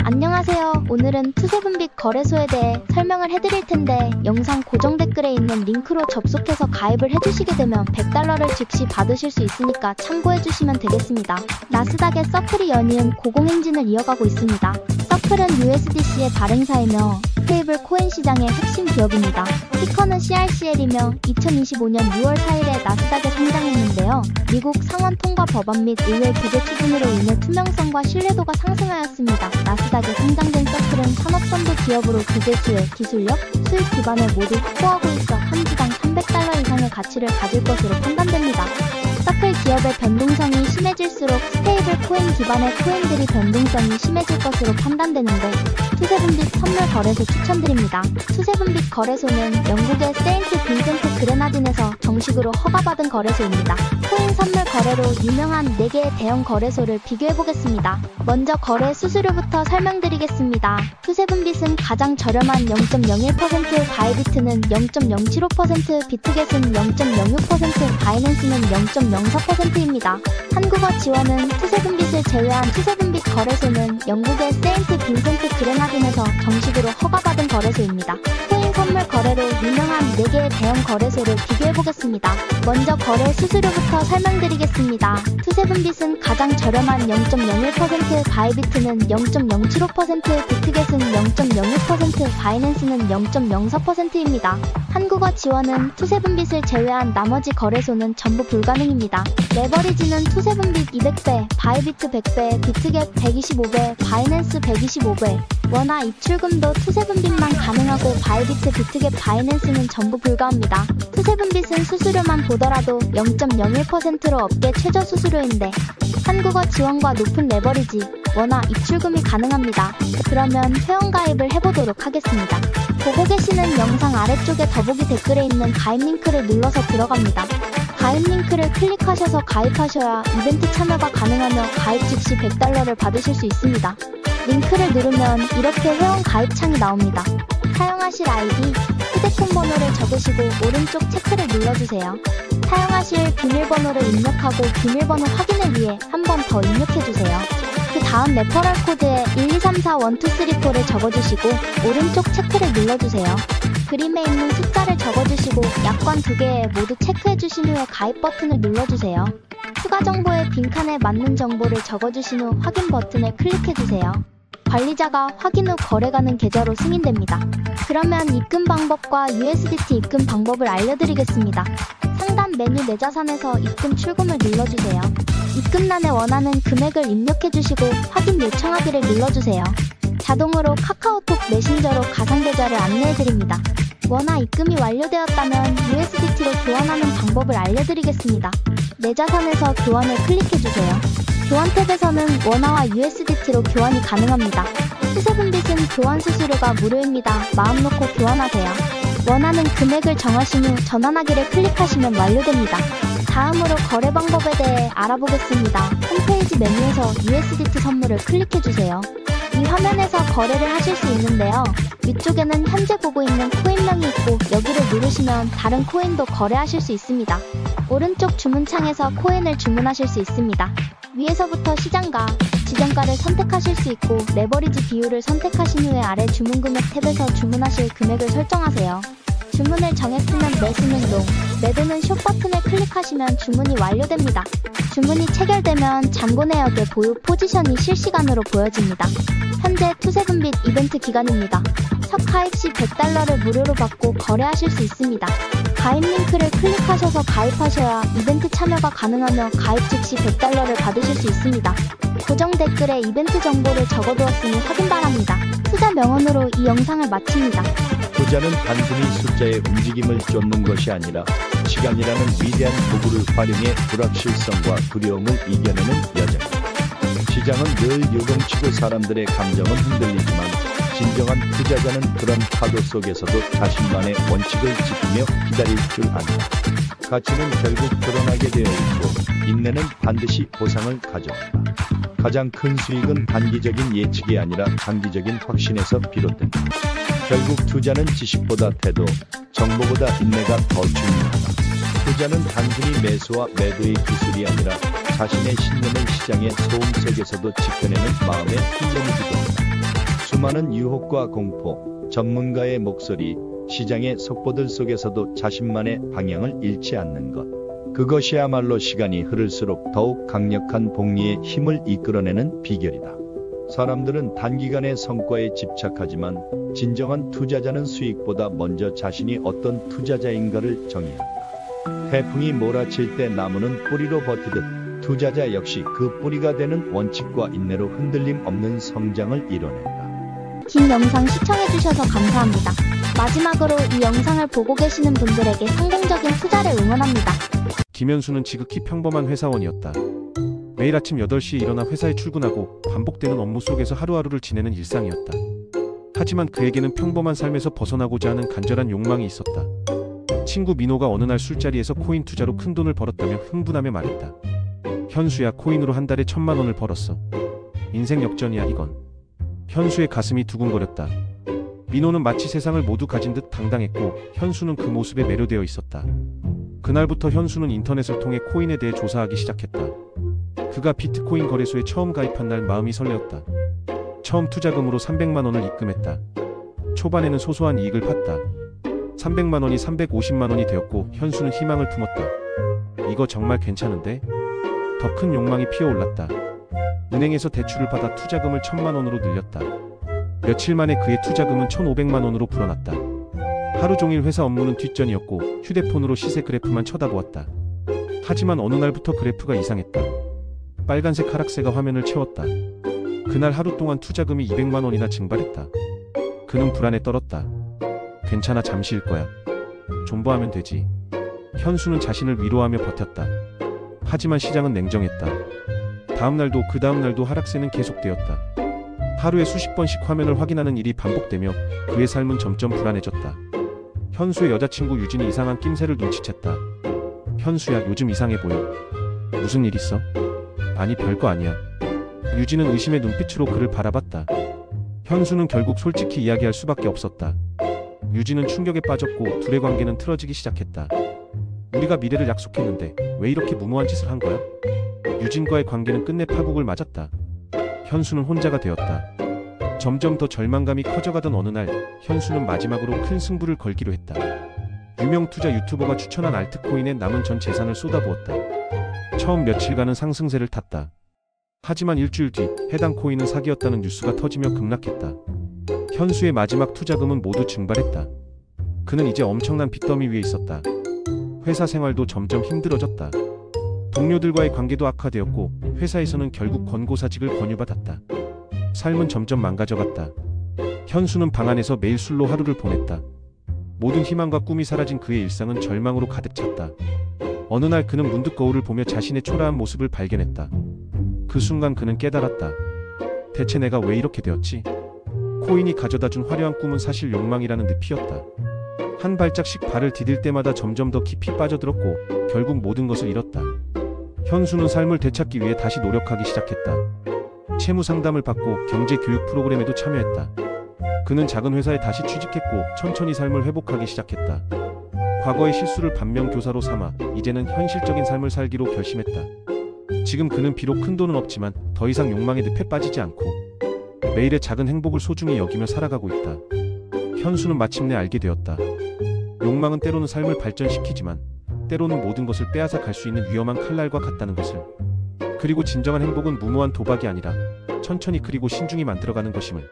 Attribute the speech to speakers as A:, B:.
A: 안녕하세요. 오늘은 투세븐빛 거래소에 대해 설명을 해드릴 텐데 영상 고정 댓글에 있는 링크로 접속해서 가입을 해주시게 되면 $100를 즉시 받으실 수 있으니까 참고해주시면 되겠습니다. 나스닥의 서클이 연이은 고공행진을 이어가고 있습니다. 서클은 USDC의 발행사이며 스테이블 코인 시장의 핵심 기업입니다. 티커는 CRCL이며 2025년 6월 4일에 나스닥에 상장했는데요. 미국 상원 통과 법안 및 의회 규제 추진으로 인해 투명성과 신뢰도가 상승하였습니다. 나스닥에 상장된 서클은 산업선도 기업으로 규제 수혜, 기술력, 수익 기반을 모두 확보하고 있어 한 주당 $300 이상의 가치를 가질 것으로 판단됩니다. 서클 기업의 변동성이 심해질수록 스테이블 코인 기반의 코인들이 변동성이 심해질 것으로 판단되는데 투세븐빛 선물 거래소 추천드립니다. 투세븐빛 거래소는 영국의 세인트 빈센트 그레나딘에서 정식으로 허가받은 거래소입니다. 코인 선물 거래로 유명한 4개의 대형 거래소를 비교해보겠습니다. 먼저 거래 수수료부터 설명드리겠습니다. 투세븐빛은 가장 저렴한 0.01%, 바이비트는 0.075%, 비트겟은 0.06%, 바이낸스는 0.04%입니다. 한국어 지원은 투세븐빛을 제외한 투세븐빛 거래소는 영국의 세인트 빈센트 그레나딘에서 정식으로 허가받은 거래소입니다. 코인 선물 거래로 유명한 4개의 대형 거래소를 비교해보겠습니다. 먼저 거래 수수료부터 설명드리겠습니다. 투세븐빛은 가장 저렴한 0.01%, 바이비트는 0.075%, 비트겟은 0.06%, 바이낸스는 0.04%입니다. 한국어 지원은 투세븐빛을 제외한 나머지 거래소는 전부 불가능입니다. 레버리지는 투세븐빛 200배, 바이비트 100배, 비트겟 125배, 바이낸스 125배, 원화 입출금도 투세븐빛만 가능하고 바이비트, 비트겟, 바이낸스는 전부 불가합니다. 투세븐빛은 수수료만 보더라도 0.01%로 업계 최저 수수료인데 한국어 지원과 높은 레버리지, 원화 입출금이 가능합니다. 그러면 회원가입을 해보도록 하겠습니다. 보고 계시는 영상 아래쪽에 더보기 댓글에 있는 가입 링크를 눌러서 들어갑니다. 가입 링크를 클릭하셔서 가입하셔야 이벤트 참여가 가능하며 가입 즉시 $100를 받으실 수 있습니다. 링크를 누르면 이렇게 회원 가입 창이 나옵니다. 사용하실 아이디, 휴대폰 번호를 적으시고 오른쪽 체크를 눌러주세요. 사용하실 비밀번호를 입력하고 비밀번호 확인을 위해 한 번 더 입력해주세요. 그 다음 레퍼럴 코드에 123412334를 적어주시고 오른쪽 체크를 눌러주세요. 그림에 있는 숫자를 적어주시고 약관 2개에 모두 체크해주신 후에 가입 버튼을 눌러주세요. 추가 정보의 빈칸에 맞는 정보를 적어주신 후 확인 버튼을 클릭해주세요. 관리자가 확인 후 거래 가능 계좌로 승인됩니다. 그러면 입금 방법과 USDT 입금 방법을 알려드리겠습니다. 상단 메뉴 내 자산에서 입금 출금을 눌러주세요. 입금란에 원하는 금액을 입력해주시고 확인 요청하기를 눌러주세요. 자동으로 카카오톡 메신저로 가상계좌를 안내해드립니다. 원화 입금이 완료되었다면 USDT로 교환하는 방법을 알려드리겠습니다. 내 자산에서 교환을 클릭해주세요. 교환 탭에서는 원화와 USDT로 교환이 가능합니다. 투세븐빛은 교환 수수료가 무료입니다. 마음 놓고 교환하세요. 원하는 금액을 정하신 후 전환하기를 클릭하시면 완료됩니다. 다음으로 거래 방법에 대해 알아보겠습니다. 홈페이지 메뉴에서 USDT 선물을 클릭해주세요. 이 화면에서 거래를 하실 수 있는데요. 위쪽에는 현재 보고 있는 코인명이 있고 여기를 누르시면 다른 코인도 거래하실 수 있습니다. 오른쪽 주문창에서 코인을 주문하실 수 있습니다. 위에서부터 시장가, 지정가를 선택하실 수 있고 레버리지 비율을 선택하신 후에 아래 주문금액 탭에서 주문하실 금액을 설정하세요. 주문을 정했으면 매수는 롱, 매도는 숏 버튼을 클릭하시면 주문이 완료됩니다. 주문이 체결되면 잔고 내역의 보유 포지션이 실시간으로 보여집니다. 현재 투세븐빛 이벤트 기간입니다. 첫 가입 시 $100를 무료로 받고 거래하실 수 있습니다. 가입 링크를 클릭하셔서 가입하셔야 이벤트 참여가 가능하며 가입 즉시 $100를 받으실 수 있습니다. 고정 댓글에 이벤트 정보를 적어두었으니 확인 바랍니다. 투자 명언으로 이 영상을 마칩니다.
B: 투자는 단순히 숫자의 움직임을 쫓는 것이 아니라 시간이라는 위대한 도구를 활용해 불확실성과 두려움을 이겨내는 여정이다. 시장은 늘 요동치고 사람들의 감정은 흔들리지만 진정한 투자자는 그런 파도 속에서도 자신만의 원칙을 지키며 기다릴 줄 안다. 가치는 결국 드러나게 되어 있고 인내는 반드시 보상을 가져온다. 가장 큰 수익은 단기적인 예측이 아니라 장기적인 확신에서 비롯된다. 결국 투자는 지식보다 태도, 정보보다 인내가 더 중요하다. 투자는 단순히 매수와 매도의 기술이 아니라 자신의 신념을 시장의 소음 속에서도 지켜내는 마음의 훈련이기도 합니다. 수많은 유혹과 공포, 전문가의 목소리, 시장의 속보들 속에서도 자신만의 방향을 잃지 않는 것. 그것이야말로 시간이 흐를수록 더욱 강력한 복리의 힘을 이끌어내는 비결이다. 사람들은 단기간의 성과에 집착하지만 진정한 투자자는 수익보다 먼저 자신이 어떤 투자자인가를 정의한다. 태풍이 몰아칠 때 나무는 뿌리로 버티듯 투자자 역시 그 뿌리가 되는 원칙과 인내로 흔들림 없는 성장을 이뤄낸다.
A: 긴 영상 시청해주셔서 감사합니다. 마지막으로 이 영상을 보고 계시는 분들에게 성공적인 투자를 응원합니다.
C: 김현수는 지극히 평범한 회사원이었다. 매일 아침 8시에 일어나 회사에 출근하고 반복되는 업무 속에서 하루하루를 지내는 일상이었다. 하지만 그에게는 평범한 삶에서 벗어나고자 하는 간절한 욕망이 있었다. 친구 민호가 어느 날 술자리에서 코인 투자로 큰 돈을 벌었다며 흥분하며 말했다. 현수야, 코인으로 한 달에 1,000만 원을 벌었어. 인생 역전이야 이건. 현수의 가슴이 두근거렸다. 민호는 마치 세상을 모두 가진 듯 당당했고 현수는 그 모습에 매료되어 있었다. 그날부터 현수는 인터넷을 통해 코인에 대해 조사하기 시작했다. 그가 비트코인 거래소에 처음 가입한 날 마음이 설레었다. 처음 투자금으로 300만 원을 입금했다. 초반에는 소소한 이익을 팠다. 300만 원이 350만 원이 되었고 현수는 희망을 품었다. 이거 정말 괜찮은데? 더 큰 욕망이 피어올랐다. 은행에서 대출을 받아 투자금을 1,000만 원으로 늘렸다. 며칠 만에 그의 투자금은 1,500만 원으로 불어났다. 하루 종일 회사 업무는 뒷전이었고 휴대폰으로 시세 그래프만 쳐다보았다. 하지만 어느 날부터 그래프가 이상했다. 빨간색 하락세가 화면을 채웠다. 그날 하루 동안 투자금이 200만 원이나 증발했다. 그는 불안에 떨었다. 괜찮아, 잠시일 거야. 존버하면 되지. 현수는 자신을 위로하며 버텼다. 하지만 시장은 냉정했다. 다음날도 그 다음날도 하락세는 계속되었다. 하루에 수십 번씩 화면을 확인하는 일이 반복되며 그의 삶은 점점 불안해졌다. 현수의 여자친구 유진이 이상한 낌새를 눈치챘다. 현수야, 요즘 이상해 보여. 무슨 일 있어? 아니, 별거 아니야. 유진은 의심의 눈빛으로 그를 바라봤다. 현수는 결국 솔직히 이야기할 수밖에 없었다. 유진은 충격에 빠졌고 둘의 관계는 틀어지기 시작했다. 우리가 미래를 약속했는데 왜 이렇게 무모한 짓을 한 거야? 유진과의 관계는 끝내 파국을 맞았다. 현수는 혼자가 되었다. 점점 더 절망감이 커져가던 어느 날 현수는 마지막으로 큰 승부를 걸기로 했다. 유명 투자 유튜버가 추천한 알트코인에 남은 전 재산을 쏟아부었다. 처음 며칠간은 상승세를 탔다. 하지만 일주일 뒤 해당 코인은 사기였다는 뉴스가 터지며 급락했다. 현수의 마지막 투자금은 모두 증발했다. 그는 이제 엄청난 빚더미 위에 있었다. 회사 생활도 점점 힘들어졌다. 동료들과의 관계도 악화되었고 회사에서는 결국 권고사직을 권유받았다. 삶은 점점 망가져갔다. 현수는 방 안에서 매일 술로 하루를 보냈다. 모든 희망과 꿈이 사라진 그의 일상은 절망으로 가득 찼다. 어느 날 그는 문득 거울을 보며 자신의 초라한 모습을 발견했다. 그 순간 그는 깨달았다. 대체 내가 왜 이렇게 되었지? 코인이 가져다준 화려한 꿈은 사실 욕망이라는 늪이었다. 한 발짝씩 발을 디딜 때마다 점점 더 깊이 빠져들었고 결국 모든 것을 잃었다. 현수는 삶을 되찾기 위해 다시 노력하기 시작했다. 채무 상담을 받고 경제 교육 프로그램에도 참여했다. 그는 작은 회사에 다시 취직했고 천천히 삶을 회복하기 시작했다. 과거의 실수를 반면교사로 삼아 이제는 현실적인 삶을 살기로 결심했다. 지금 그는 비록 큰 돈은 없지만 더 이상 욕망의 늪에 빠지지 않고 매일의 작은 행복을 소중히 여기며 살아가고 있다. 현수는 마침내 알게 되었다. 욕망은 때로는 삶을 발전시키지만 때로는 모든 것을 빼앗아 갈 수 있는 위험한 칼날과 같다는 것을. 그리고 진정한 행복은 무모한 도박이 아니라 천천히 그리고 신중히 만들어가는 것임을.